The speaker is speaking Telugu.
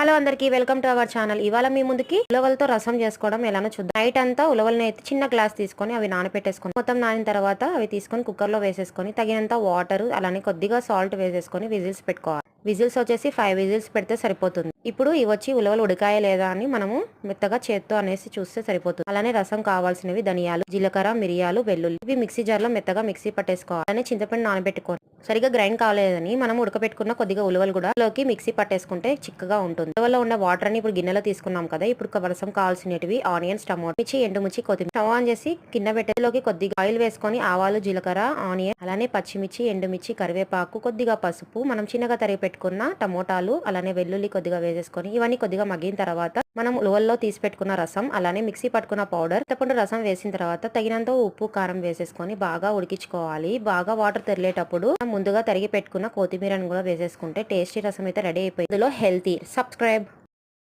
హలో అందరికీ వెల్కమ్ టు అవర్ ఛానల్. ఇవాళ మీ ముందుకి ఉలవలతో రసం చేసుకోవడం ఎలానో చూద్దాం. నైట్ అంతా ఉలవల్ని అయితే చిన్న గ్లాస్ తీసుకొని అవి నానబెట్టేసుకొని మొత్తం నానిన తర్వాత అవి తీసుకొని కుక్కర్ లో వేసేసుకొని తగినంత వాటర్ అలానే కొద్దిగా సాల్ట్ వేసేసుకొని విజిల్స్ పెట్టుకోవాలి. విజిల్స్ వచ్చేసి 5 విజిల్స్ పెడితే సరిపోతుంది. ఇప్పుడు ఇవి వచ్చి ఉలవలు ఉడికాయ లేదా అని మనము మెత్తగా చేత్తో అనేసి చూస్తే సరిపోతుంది. అలానే రసం కావాల్సినవి ధనియాలు, జీలకర్ర, మిరియాలు, వెల్లుల్లి ఇవి మిక్సీ జార్ లో మెత్తగా మిక్సీ పట్టేసుకోవాలి. అలానే చింతపండు నానబెట్టుకోవాలి. సరిగా గ్రైండ్ కాలేదని మనం ఉడకబెట్టుకున్న కొద్దిగా ఉలవలు కూడా లోకి మిక్సీ పట్టేసుకుంటే చిక్కగా ఉంటుంది. ఉలవలో ఉన్న వాటర్ అని ఇప్పుడు గిన్నెలో తీసుకున్నాం కదా. ఇప్పుడు రసం కావాల్సినవి ఆనియన్స్, టమోటా, మిర్చి, ఎండుమిర్చి, కొత్తిమీర స్టవ్ ఆన్ చేసి కింద పెట్టేలోకి కొద్దిగా ఆయిల్ వేసుకొని ఆవాలు, జీలకర్ర, ఆనియన్ అలానే పచ్చిమిర్చి, ఎండుమిర్చి, కరివేపాకు, కొద్దిగా పసుపు, మనం చిన్నగా తరిగి పెట్టుకున్న టమోటాలు అలానే వెల్లుల్లి కొద్దిగా వేసేసుకొని ఇవన్నీ కొద్దిగా మగ్గిన తర్వాత మనం ఉలవల్లో తీసి పెట్టుకున్న రసం అలానే మిక్సీ పట్టుకున్న పౌడర్, చింతపండు రసం వేసిన తర్వాత తగినంత ఉప్పు, కారం వేసేసుకొని బాగా ఉడికించుకోవాలి. బాగా వాటర్ తెరిలేటప్పుడు ముందుగా తరిగి పెట్టుకున్న కొత్తిమీరను కూడా వేసేసుకుంటే టేస్టీ రసం అయితే రెడీ అయిపోయింది. ఇందులో హెల్తీ. సబ్స్క్రైబ్.